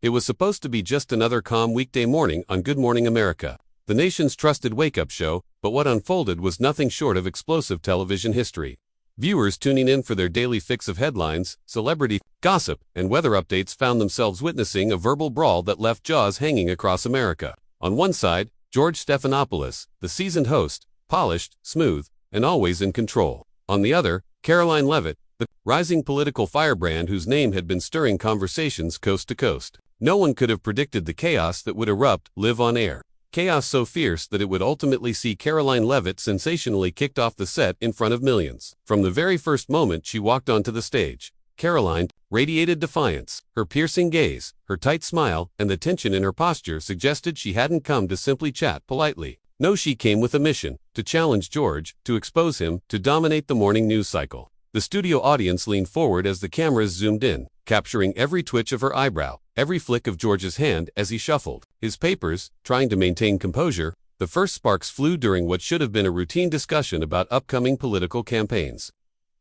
It was supposed to be just another calm weekday morning on Good Morning America, the nation's trusted wake-up show, but what unfolded was nothing short of explosive television history. Viewers tuning in for their daily fix of headlines, celebrity gossip, and weather updates found themselves witnessing a verbal brawl that left jaws hanging across America. On one side, George Stephanopoulos, the seasoned host, polished, smooth, and always in control. On the other, Karoline Leavitt, the rising political firebrand whose name had been stirring conversations coast to coast. No one could have predicted the chaos that would erupt live on air. Chaos so fierce that it would ultimately see Karoline Leavitt sensationally kicked off the set in front of millions. From the very first moment she walked onto the stage, Karoline radiated defiance. Her piercing gaze, her tight smile, and the tension in her posture suggested she hadn't come to simply chat politely. No, she came with a mission: to challenge George, to expose him, to dominate the morning news cycle. The studio audience leaned forward as the cameras zoomed in, capturing every twitch of her eyebrow, every flick of George's hand as he shuffled his papers, trying to maintain composure. The first sparks flew during what should have been a routine discussion about upcoming political campaigns.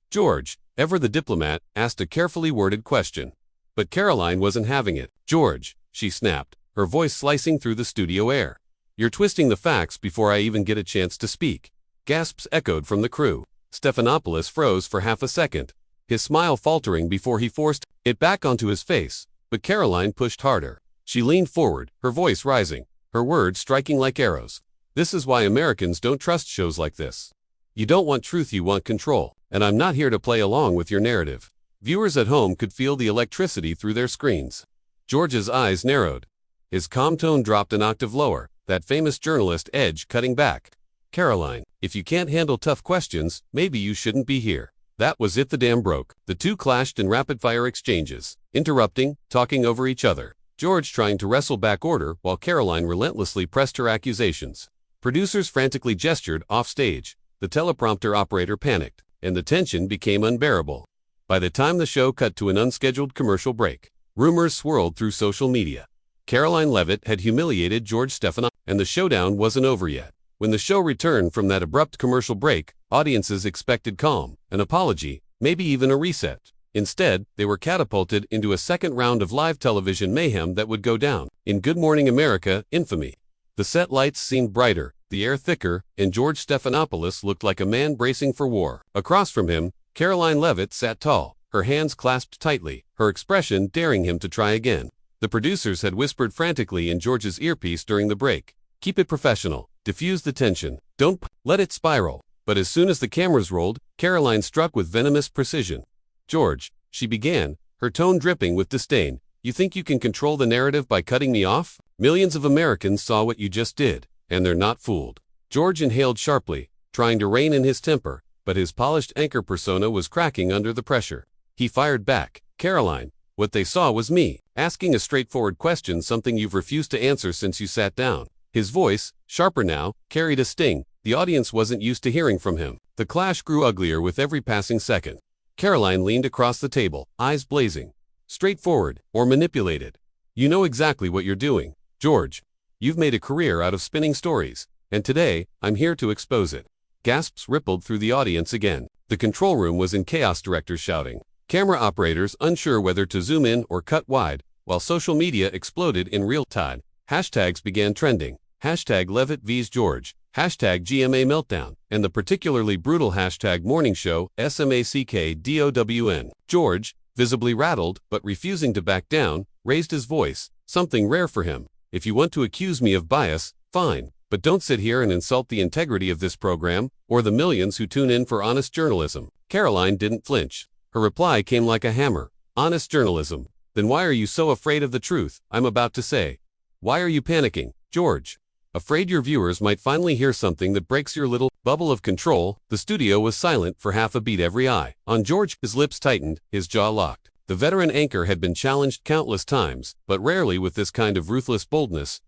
George, ever the diplomat, asked a carefully worded question. But Karoline wasn't having it. "George," she snapped, her voice slicing through the studio air. "You're twisting the facts before I even get a chance to speak." Gasps echoed from the crew. Stephanopoulos froze for half a second, his smile faltering before he forced it back onto his face. But Karoline pushed harder. She leaned forward, her voice rising, her words striking like arrows. "This is why Americans don't trust shows like this. You don't want truth, you want control, and I'm not here to play along with your narrative." Viewers at home could feel the electricity through their screens. George's eyes narrowed. His calm tone dropped an octave lower, that famous journalist edge cutting back. "Karoline, if you can't handle tough questions, maybe you shouldn't be here." That was it. The dam broke. The two clashed in rapid-fire exchanges, interrupting, talking over each other. George trying to wrestle back order while Karoline relentlessly pressed her accusations. Producers frantically gestured off stage. The teleprompter operator panicked, and the tension became unbearable. By the time the show cut to an unscheduled commercial break, rumors swirled through social media. Karoline Leavitt had humiliated George Stephanopoulos, and the showdown wasn't over yet. When the show returned from that abrupt commercial break, audiences expected calm, an apology, maybe even a reset. Instead, they were catapulted into a second round of live television mayhem that would go down in Good Morning America infamy. The set lights seemed brighter, the air thicker, and George Stephanopoulos looked like a man bracing for war. Across from him, Karoline Leavitt sat tall, her hands clasped tightly, her expression daring him to try again. The producers had whispered frantically in George's earpiece during the break, "Keep it professional, diffuse the tension, don't let it spiral." But as soon as the cameras rolled, Karoline struck with venomous precision. "George," she began, her tone dripping with disdain, "you think you can control the narrative by cutting me off? Millions of Americans saw what you just did, and they're not fooled." George inhaled sharply, trying to rein in his temper, but his polished anchor persona was cracking under the pressure. He fired back, "Karoline, what they saw was me, asking a straightforward question, something you've refused to answer since you sat down." His voice, sharper now, carried a sting. The audience wasn't used to hearing from him. The clash grew uglier with every passing second. Karoline leaned across the table, eyes blazing. "Straightforward, or manipulated? You know exactly what you're doing, George. You've made a career out of spinning stories, and today, I'm here to expose it." Gasps rippled through the audience again. The control room was in chaos, directors shouting, camera operators unsure whether to zoom in or cut wide, while social media exploded in real time. Hashtags began trending. Hashtag Leavitt vs George, hashtag GMA meltdown, and the particularly brutal hashtag morning show SMACKDOWN. George, visibly rattled but refusing to back down, raised his voice, something rare for him. "If you want to accuse me of bias, fine, but don't sit here and insult the integrity of this program, or the millions who tune in for honest journalism." Karoline didn't flinch. Her reply came like a hammer. "Honest journalism? Then why are you so afraid of the truth I'm about to say? Why are you panicking, George? Afraid your viewers might finally hear something that breaks your little bubble of control?" The studio was silent for half a beat. Every eye on George, his lips tightened, his jaw locked. The veteran anchor had been challenged countless times, but rarely with this kind of ruthless boldness,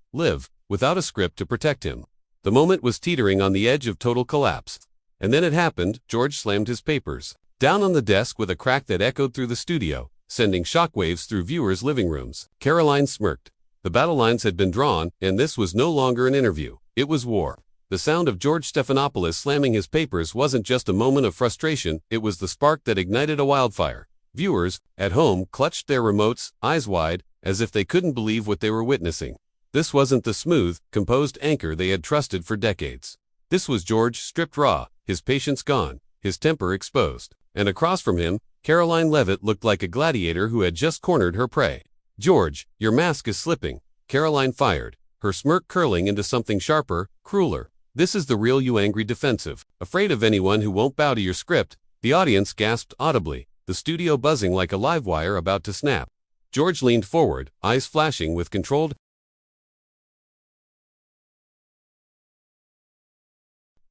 without a script to protect him. The moment was teetering on the edge of total collapse. And then it happened. George slammed his papers down on the desk with a crack that echoed through the studio, sending shockwaves through viewers' living rooms. Karoline smirked. The battle lines had been drawn, and this was no longer an interview. It was war. The sound of George Stephanopoulos slamming his papers wasn't just a moment of frustration, it was the spark that ignited a wildfire. Viewers, at home, clutched their remotes, eyes wide, as if they couldn't believe what they were witnessing. This wasn't the smooth, composed anchor they had trusted for decades. This was George stripped raw, his patience gone, his temper exposed. And across from him, Karoline Leavitt looked like a gladiator who had just cornered her prey. "George, your mask is slipping," Karoline fired, her smirk curling into something sharper, crueler. "This is the real you, angry defensive, afraid of anyone who won't bow to your script." The audience gasped audibly, the studio buzzing like a live wire about to snap. George leaned forward, eyes flashing with controlled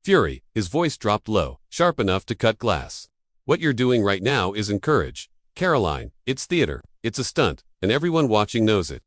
fury. His voice dropped low, sharp enough to cut glass. "What you're doing right now isn't courage, Karoline. It's theater. It's a stunt, and everyone watching knows it."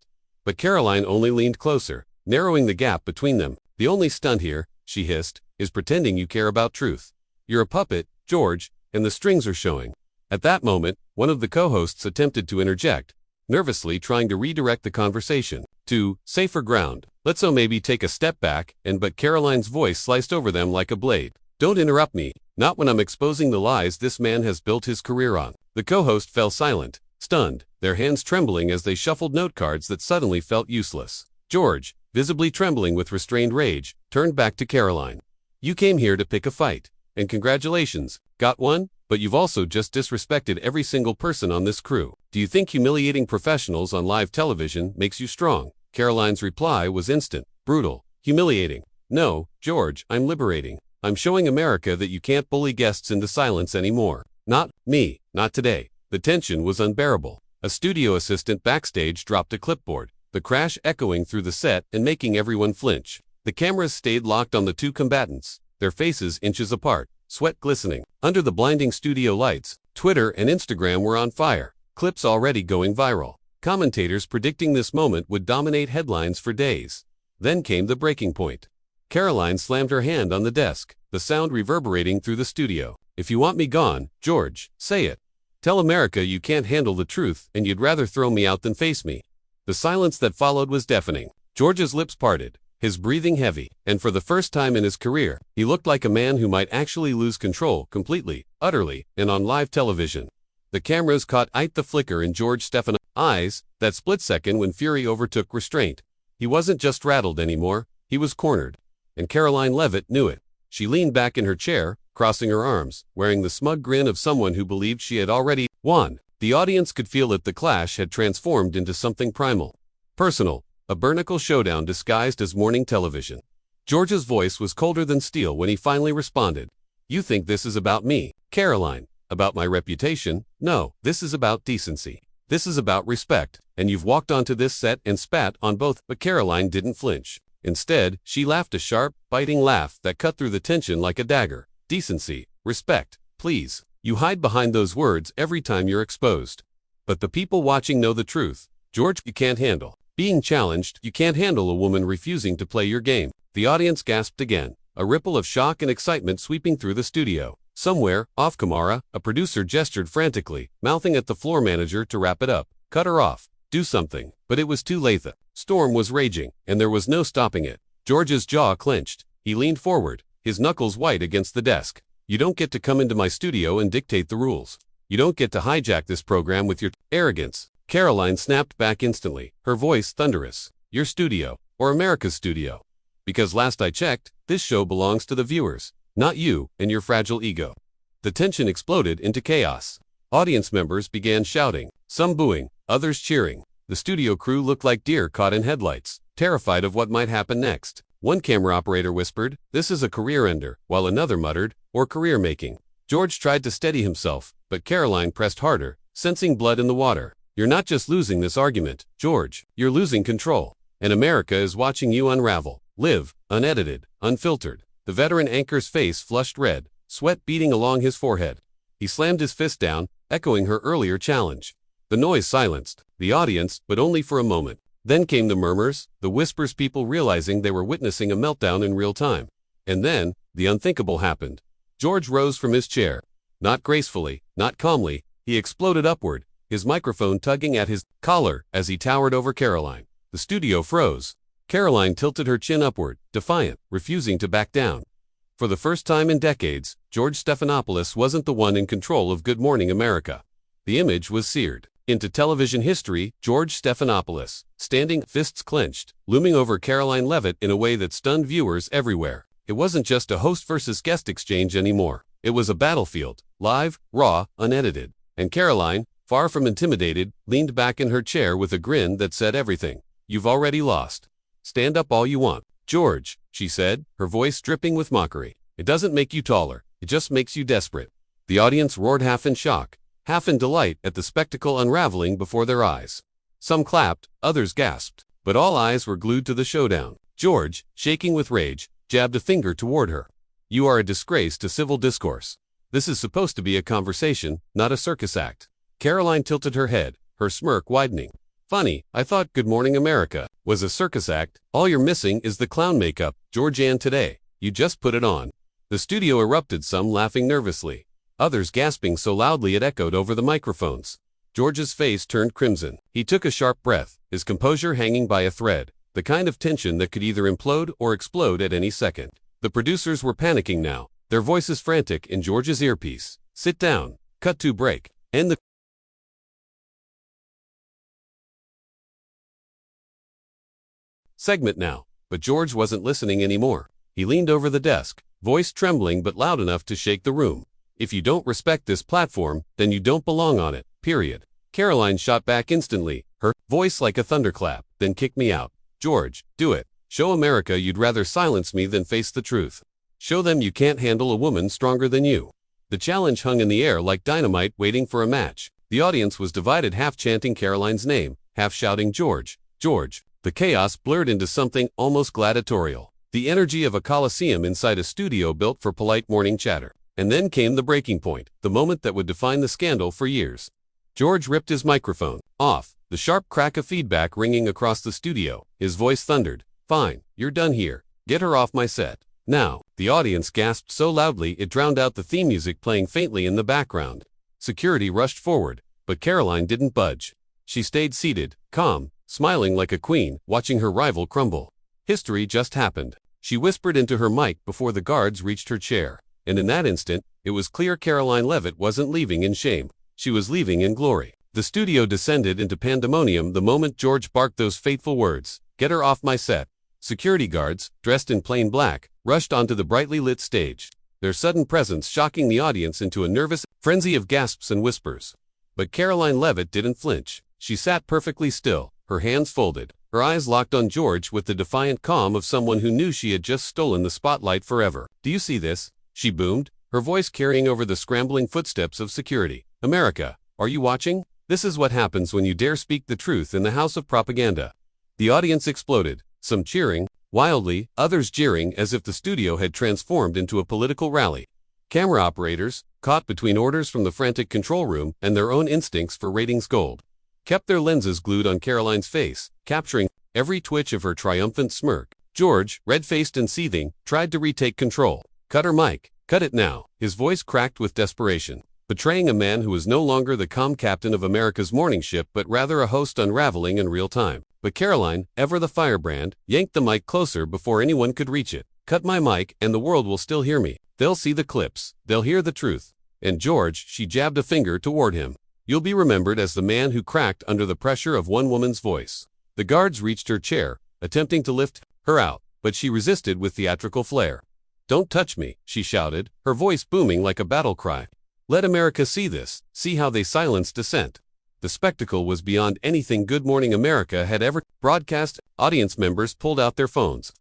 But Karoline only leaned closer, narrowing the gap between them. "The only stunt here," she hissed, "is pretending you care about truth. You're a puppet, George, and the strings are showing." At that moment, one of the co-hosts attempted to interject, nervously trying to redirect the conversation to safer ground. "Let's maybe take a step back," but Karoline's voice sliced over them like a blade. "Don't interrupt me, not when I'm exposing the lies this man has built his career on." The co-host fell silent, stunned, their hands trembling as they shuffled note cards that suddenly felt useless. George, visibly trembling with restrained rage, turned back to Karoline. "You came here to pick a fight, and congratulations, got one, but you've also just disrespected every single person on this crew. Do you think humiliating professionals on live television makes you strong?" Karoline's reply was instant, brutal. "Humiliating? No, George, I'm liberating. I'm showing America that you can't bully guests into silence anymore. Not me, not today." The tension was unbearable. A studio assistant backstage dropped a clipboard, the crash echoing through the set and making everyone flinch. The cameras stayed locked on the two combatants, their faces inches apart, sweat glistening. Under the blinding studio lights, Twitter and Instagram were on fire, clips already going viral. Commentators predicting this moment would dominate headlines for days. Then came the breaking point. Karoline slammed her hand on the desk, the sound reverberating through the studio. "If you want me gone, George, say it. Tell America you can't handle the truth and you'd rather throw me out than face me." The silence that followed was deafening. George's lips parted, his breathing heavy, and for the first time in his career, he looked like a man who might actually lose control completely, utterly, and on live television. The cameras caught the flicker in George Stephanopoulos' eyes, that split second when fury overtook restraint. He wasn't just rattled anymore, he was cornered. And Karoline Leavitt knew it. She leaned back in her chair, crossing her arms, wearing the smug grin of someone who believed she had already won. The audience could feel that the clash had transformed into something primal, personal, a burnicle showdown disguised as morning television. George's voice was colder than steel when he finally responded. "You think this is about me, Karoline? About my reputation? No, this is about decency. This is about respect, and you've walked onto this set and spat on both." But Karoline didn't flinch. Instead, she laughed a sharp, biting laugh that cut through the tension like a dagger. "Decency, respect, please. You hide behind those words every time you're exposed. But the people watching know the truth. George, you can't handle being challenged. You can't handle a woman refusing to play your game." The audience gasped again, a ripple of shock and excitement sweeping through the studio. Somewhere, off camera, a producer gestured frantically, mouthing at the floor manager to wrap it up. Cut her off. Do something. But it was too late. The storm was raging, and there was no stopping it. George's jaw clenched. He leaned forward, his knuckles white against the desk. "You don't get to come into my studio and dictate the rules. You don't get to hijack this program with your arrogance." Karoline snapped back instantly, her voice thunderous. "Your studio, or America's studio. Because last I checked, this show belongs to the viewers, not you and your fragile ego." The tension exploded into chaos. Audience members began shouting, some booing, others cheering. The studio crew looked like deer caught in headlights, terrified of what might happen next. One camera operator whispered, "This is a career ender," while another muttered, "or career making." George tried to steady himself, but Karoline pressed harder, sensing blood in the water. "You're not just losing this argument, George, you're losing control. And America is watching you unravel. Live, unedited, unfiltered." The veteran anchor's face flushed red, sweat beading along his forehead. He slammed his fist down, echoing her earlier challenge. The noise silenced the audience, but only for a moment. Then came the murmurs, the whispers, people realizing they were witnessing a meltdown in real time. And then, the unthinkable happened. George rose from his chair. Not gracefully, not calmly, he exploded upward, his microphone tugging at his collar as he towered over Karoline. The studio froze. Karoline tilted her chin upward, defiant, refusing to back down. For the first time in decades, George Stephanopoulos wasn't the one in control of Good Morning America. The image was seared. Into television history, George Stephanopoulos, standing, fists clenched, looming over Karoline Leavitt in a way that stunned viewers everywhere. It wasn't just a host versus guest exchange anymore. It was a battlefield, live, raw, unedited. And Karoline, far from intimidated, leaned back in her chair with a grin that said everything. "You've already lost. Stand up all you want." "George," she said, her voice dripping with mockery. "It doesn't make you taller. It just makes you desperate." The audience roared, half in shock, half in delight at the spectacle unraveling before their eyes. Some clapped, others gasped, but all eyes were glued to the showdown. George, shaking with rage, jabbed a finger toward her. "You are a disgrace to civil discourse. This is supposed to be a conversation, not a circus act." Karoline tilted her head, her smirk widening. "Funny, I thought Good Morning America was a circus act. All you're missing is the clown makeup, Georgianne today. You just put it on." The studio erupted, some laughing nervously, others gasping so loudly it echoed over the microphones. George's face turned crimson. He took a sharp breath, his composure hanging by a thread, the kind of tension that could either implode or explode at any second. The producers were panicking now, their voices frantic in George's earpiece. "Sit down. Cut to break. End the segment now." But George wasn't listening anymore. He leaned over the desk, voice trembling but loud enough to shake the room. "If you don't respect this platform, then you don't belong on it, period." Karoline shot back instantly, her voice like a thunderclap. "Then kick me out. George, do it. Show America you'd rather silence me than face the truth. Show them you can't handle a woman stronger than you." The challenge hung in the air like dynamite waiting for a match. The audience was divided, half chanting Karoline's name, half shouting "George, George." The chaos blurred into something almost gladiatorial, the energy of a coliseum inside a studio built for polite morning chatter. And then came the breaking point, the moment that would define the scandal for years. George ripped his microphone off, the sharp crack of feedback ringing across the studio. His voice thundered, "Fine, you're done here. Get her off my set. Now." The audience gasped so loudly it drowned out the theme music playing faintly in the background. Security rushed forward, but Karoline didn't budge. She stayed seated, calm, smiling like a queen, watching her rival crumble. History just happened. She whispered into her mic before the guards reached her chair. And in that instant, it was clear Karoline Leavitt wasn't leaving in shame. She was leaving in glory. The studio descended into pandemonium the moment George barked those fateful words, "Get her off my set." Security guards, dressed in plain black, rushed onto the brightly lit stage, their sudden presence shocking the audience into a nervous frenzy of gasps and whispers. But Karoline Leavitt didn't flinch. She sat perfectly still, her hands folded, her eyes locked on George with the defiant calm of someone who knew she had just stolen the spotlight forever. "Do you see this?" she boomed, her voice carrying over the scrambling footsteps of security. "America, are you watching? This is what happens when you dare speak the truth in the house of propaganda." The audience exploded, some cheering wildly, others jeering as if the studio had transformed into a political rally. Camera operators, caught between orders from the frantic control room and their own instincts for ratings gold, kept their lenses glued on Karoline's face, capturing every twitch of her triumphant smirk. George, red-faced and seething, tried to retake control. "Cut her mic. Cut it now." His voice cracked with desperation, betraying a man who was no longer the calm captain of America's morning ship but rather a host unraveling in real time. But Karoline, ever the firebrand, yanked the mic closer before anyone could reach it. "Cut my mic and the world will still hear me. They'll see the clips. They'll hear the truth." And George, she jabbed a finger toward him. "You'll be remembered as the man who cracked under the pressure of one woman's voice." The guards reached her chair, attempting to lift her out, but she resisted with theatrical flair. "Don't touch me," she shouted, her voice booming like a battle cry. "Let America see this, see how they silence dissent." The spectacle was beyond anything Good Morning America had ever broadcast. Audience members pulled out their phones,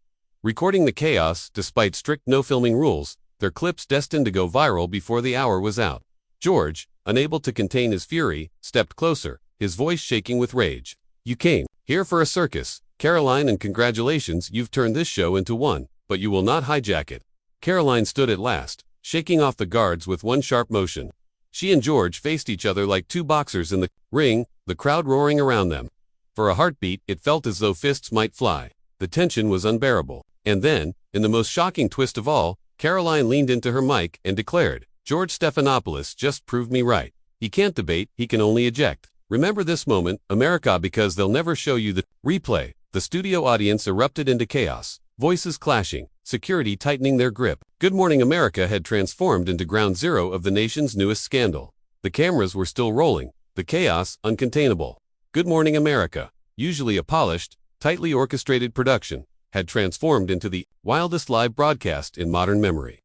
recording the chaos despite strict no-filming rules, their clips destined to go viral before the hour was out. George, unable to contain his fury, stepped closer, his voice shaking with rage. "You came here for a circus, Karoline, and congratulations, you've turned this show into one, but you will not hijack it." Karoline stood at last, shaking off the guards with one sharp motion. She and George faced each other like two boxers in the ring, the crowd roaring around them. For a heartbeat, it felt as though fists might fly. The tension was unbearable. And then, in the most shocking twist of all, Karoline leaned into her mic and declared, "George Stephanopoulos just proved me right. He can't debate, he can only eject. Remember this moment, America, because they'll never show you the replay." The studio audience erupted into chaos, voices clashing, security tightening their grip. Good Morning America had transformed into ground zero of the nation's newest scandal. The cameras were still rolling, The chaos uncontainable. Good Morning America, usually a polished, tightly orchestrated production, had transformed into the wildest live broadcast in modern memory.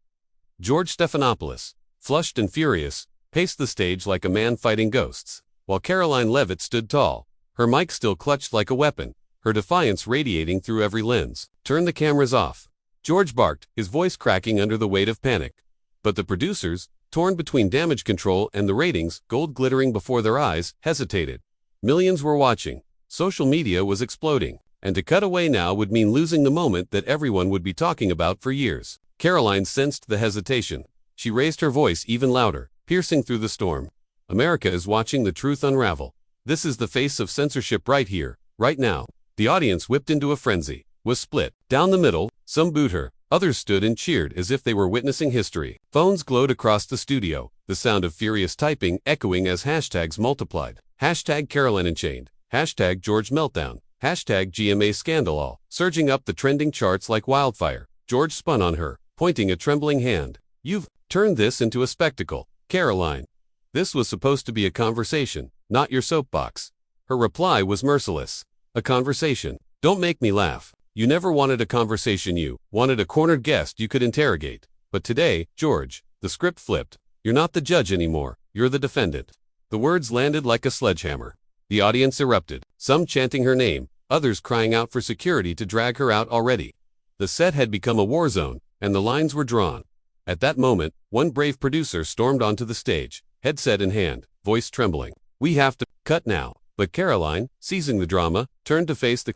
George Stephanopoulos, flushed and furious, paced the stage like a man fighting ghosts, while Karoline Leavitt stood tall, her mic still clutched like a weapon, her defiance radiating through every lens. "Turn the cameras off," George barked, his voice cracking under the weight of panic. But the producers, torn between damage control and the ratings, gold glittering before their eyes, hesitated. Millions were watching. Social media was exploding. And to cut away now would mean losing the moment that everyone would be talking about for years. Karoline sensed the hesitation. She raised her voice even louder, piercing through the storm. "America is watching the truth unravel. This is the face of censorship right here, right now." The audience whipped into a frenzy, was split. Down the middle, some booed her, others stood and cheered as if they were witnessing history. Phones glowed across the studio, the sound of furious typing echoing as hashtags multiplied. Hashtag Karoline Unchained, hashtag George Meltdown, hashtag GMA Scandal, all surging up the trending charts like wildfire. George spun on her, pointing a trembling hand. "You've turned this into a spectacle, Karoline. This was supposed to be a conversation, not your soapbox." Her reply was merciless. "A conversation? Don't make me laugh. You never wanted a conversation, you wanted a cornered guest you could interrogate. But today, George, the script flipped. You're not the judge anymore, you're the defendant." The words landed like a sledgehammer. The audience erupted, some chanting her name, others crying out for security to drag her out already. The set had become a war zone, and the lines were drawn. At that moment, one brave producer stormed onto the stage, headset in hand, voice trembling. "We have to cut now." But Karoline, seizing the drama, turned to face the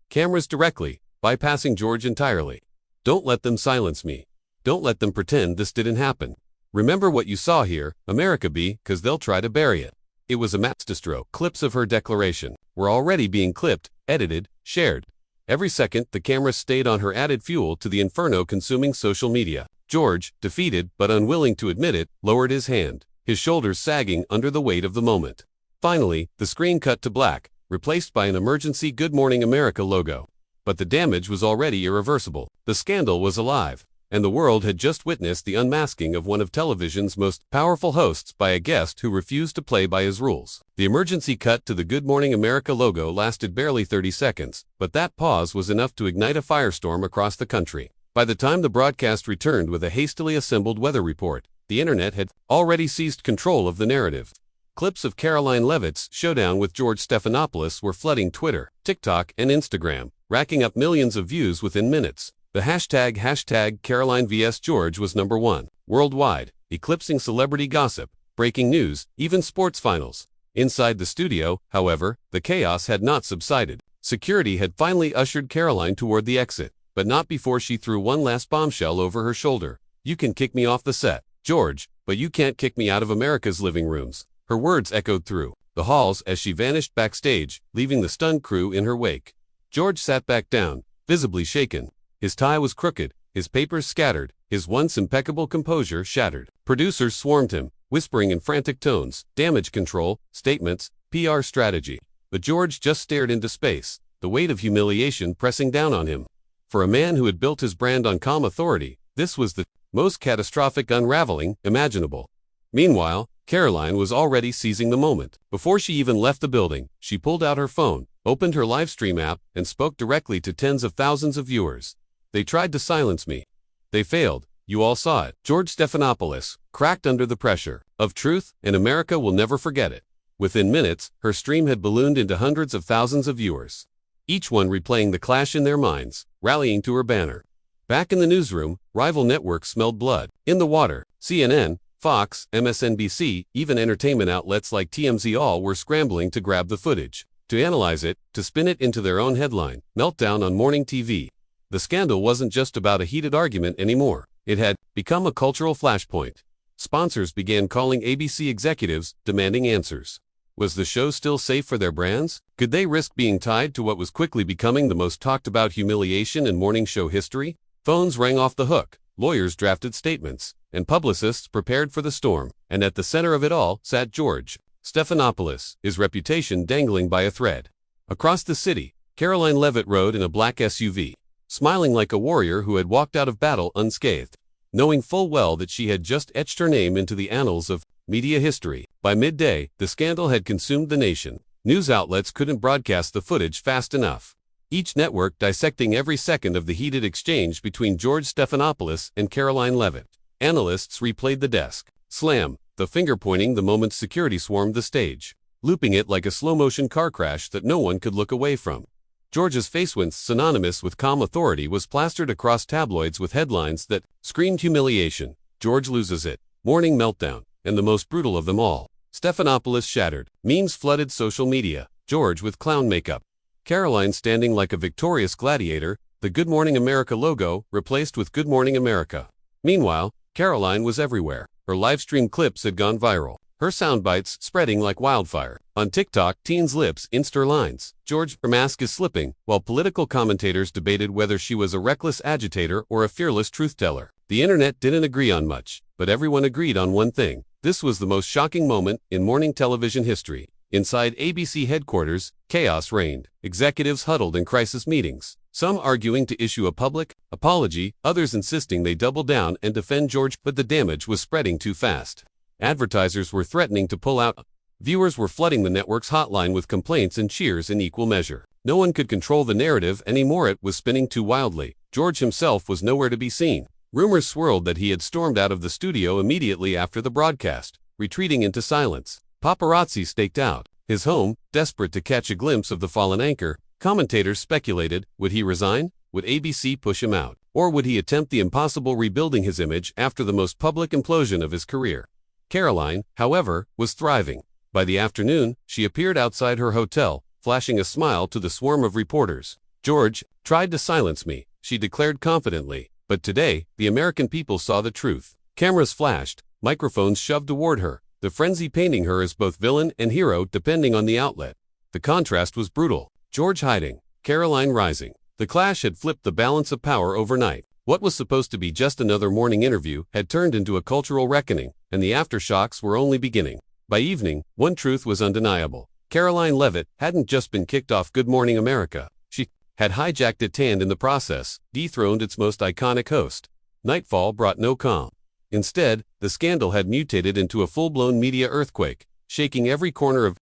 cameras directly, bypassing George entirely. "Don't let them silence me. Don't let them pretend this didn't happen. Remember what you saw here, America, because they'll try to bury it." It was a masterstroke. Clips of her declaration were already being clipped, edited, shared. Every second the camera stayed on her added fuel to the inferno-consuming social media. George, defeated but unwilling to admit it, lowered his hand, his shoulders sagging under the weight of the moment. Finally, the screen cut to black, replaced by an emergency Good Morning America logo. But the damage was already irreversible. The scandal was alive, and the world had just witnessed the unmasking of one of television's most powerful hosts by a guest who refused to play by his rules. The emergency cut to the Good Morning America logo lasted barely 30 seconds, but that pause was enough to ignite a firestorm across the country. By the time the broadcast returned with a hastily assembled weather report, the internet had already seized control of the narrative. Clips of Karoline Leavitt's showdown with George Stephanopoulos were flooding Twitter, TikTok, and Instagram, racking up millions of views within minutes. The hashtag Karoline vs George was number one worldwide, eclipsing celebrity gossip, breaking news, even sports finals. Inside the studio, however, the chaos had not subsided. Security had finally ushered Karoline toward the exit, but not before she threw one last bombshell over her shoulder. "You can kick me off the set, George, but you can't kick me out of America's living rooms." Her words echoed through the halls as she vanished backstage, leaving the stunned crew in her wake. George sat back down, visibly shaken. His tie was crooked, his papers scattered, his once impeccable composure shattered. Producers swarmed him, whispering in frantic tones, damage control, statements, PR strategy. But George just stared into space, the weight of humiliation pressing down on him. For a man who had built his brand on calm authority, this was the most catastrophic unraveling imaginable. Meanwhile, Karoline was already seizing the moment. Before she even left the building, she pulled out her phone, opened her livestream app, and spoke directly to tens of thousands of viewers. "They tried to silence me. They failed. You all saw it." George Stephanopoulos cracked under the pressure of truth, and America will never forget it. Within minutes, her stream had ballooned into hundreds of thousands of viewers, each one replaying the clash in their minds, rallying to her banner. Back in the newsroom, rival networks smelled blood. In the water, CNN, Fox, MSNBC, even entertainment outlets like TMZ all were scrambling to grab the footage, to analyze it, to spin it into their own headline. Meltdown on morning TV. The scandal wasn't just about a heated argument anymore. It had become a cultural flashpoint. Sponsors began calling ABC executives, demanding answers. Was the show still safe for their brands? Could they risk being tied to what was quickly becoming the most talked about humiliation in morning show history? Phones rang off the hook, lawyers drafted statements, and publicists prepared for the storm. And at the center of it all sat George Stephanopoulos, his reputation dangling by a thread. Across the city, Karoline Leavitt rode in a black SUV, smiling like a warrior who had walked out of battle unscathed. knowing full well that she had just etched her name into the annals of media history. By midday, the scandal had consumed the nation. News outlets couldn't broadcast the footage fast enough, each network dissecting every second of the heated exchange between George Stephanopoulos and Karoline Leavitt. Analysts replayed the desk slam, the finger pointing the moment security swarmed the stage, looping it like a slow-motion car crash that no one could look away from. George's face, once synonymous with calm authority, was plastered across tabloids with headlines that screamed humiliation, George loses it, morning meltdown, and the most brutal of them all, Stephanopoulos shattered. Memes flooded social media, George with clown makeup, Karoline standing like a victorious gladiator, the Good Morning America logo replaced with Good Morning America. Meanwhile, Karoline was everywhere. Her livestream clips had gone viral, her soundbites spreading like wildfire. On TikTok, teens' lips inced her lines, George, her mask is slipping, while political commentators debated whether she was a reckless agitator or a fearless truth-teller. The internet didn't agree on much, but everyone agreed on one thing. This was the most shocking moment in morning television history. Inside ABC headquarters, chaos reigned. Executives huddled in crisis meetings, some arguing to issue a public apology, others insisting they double down and defend George, but the damage was spreading too fast. Advertisers were threatening to pull out. Viewers were flooding the network's hotline with complaints and cheers in equal measure. No one could control the narrative anymore. It was spinning too wildly. George himself was nowhere to be seen. Rumors swirled that he had stormed out of the studio immediately after the broadcast, retreating into silence. Paparazzi staked out his home, desperate to catch a glimpse of the fallen anchor. Commentators speculated, would he resign? Would ABC push him out? Or would he attempt the impossible, rebuilding his image after the most public implosion of his career? Karoline, however, was thriving. By the afternoon, she appeared outside her hotel, flashing a smile to the swarm of reporters. George tried to silence me, she declared confidently, but today, the American people saw the truth. Cameras flashed, microphones shoved toward her, the frenzy painting her as both villain and hero depending on the outlet. The contrast was brutal. George hiding, Karoline rising. The clash had flipped the balance of power overnight. What was supposed to be just another morning interview had turned into a cultural reckoning, and the aftershocks were only beginning. By evening, one truth was undeniable. Karoline Leavitt hadn't just been kicked off Good Morning America. She had hijacked it and in the process, dethroned its most iconic host. Nightfall brought no calm. Instead, the scandal had mutated into a full-blown media earthquake, shaking every corner of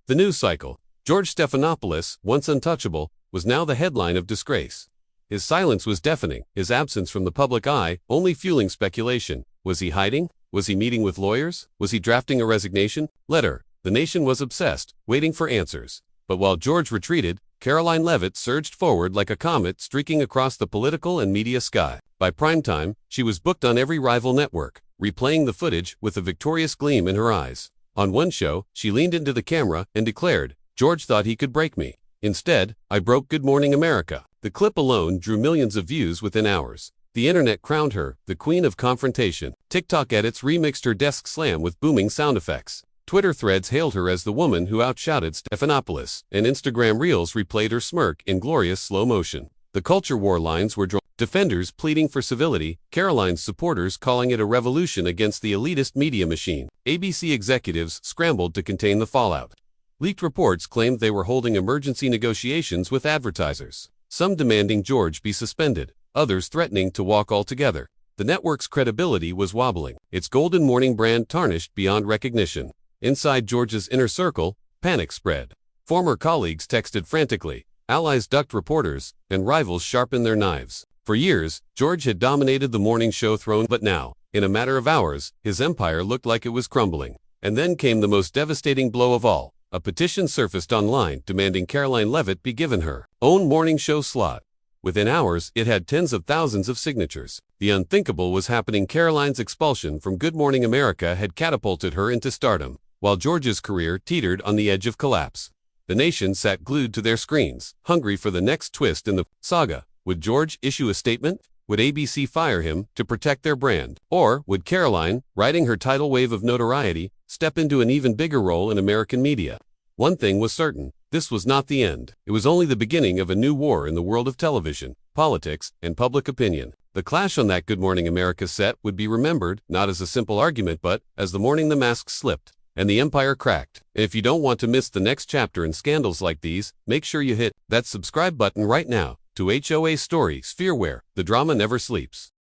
the news cycle. George Stephanopoulos, once untouchable, was now the headline of disgrace. His silence was deafening, his absence from the public eye only fueling speculation. Was he hiding? Was he meeting with lawyers? Was he drafting a resignation letter? The nation was obsessed, waiting for answers. But while George retreated, Karoline Leavitt surged forward like a comet streaking across the political and media sky. By primetime, she was booked on every rival network, replaying the footage with a victorious gleam in her eyes. On one show, she leaned into the camera and declared, George thought he could break me. Instead, I broke Good Morning America. The clip alone drew millions of views within hours. The internet crowned her the queen of confrontation. TikTok edits remixed her desk slam with booming sound effects. Twitter threads hailed her as the woman who outshouted Stephanopoulos, and Instagram reels replayed her smirk in glorious slow motion. The culture war lines were drawn. Defenders pleading for civility, Karoline's supporters calling it a revolution against the elitist media machine. ABC executives scrambled to contain the fallout. Leaked reports claimed they were holding emergency negotiations with advertisers, some demanding George be suspended, others threatening to walk altogether. The network's credibility was wobbling, its golden morning brand tarnished beyond recognition. Inside George's inner circle, panic spread. Former colleagues texted frantically, allies ducked reporters, and rivals sharpened their knives. For years, George had dominated the morning show throne, but now, in a matter of hours, his empire looked like it was crumbling. And then came the most devastating blow of all. A petition surfaced online demanding Karoline Leavitt be given her own morning show slot. Within hours, it had tens of thousands of signatures. The unthinkable was happening. Karoline's expulsion from Good Morning America had catapulted her into stardom, while George's career teetered on the edge of collapse. The nation sat glued to their screens, hungry for the next twist in the saga. Would George issue a statement? Would ABC fire him to protect their brand? Or would Karoline, riding her tidal wave of notoriety, step into an even bigger role in American media? One thing was certain, this was not the end. It was only the beginning of a new war in the world of television, politics, and public opinion. The clash on that Good Morning America set would be remembered not as a simple argument but as the morning the mask slipped and the empire cracked. And if you don't want to miss the next chapter in scandals like these, make sure you hit that subscribe button right now to HOA Stories, Fear, where the drama never sleeps.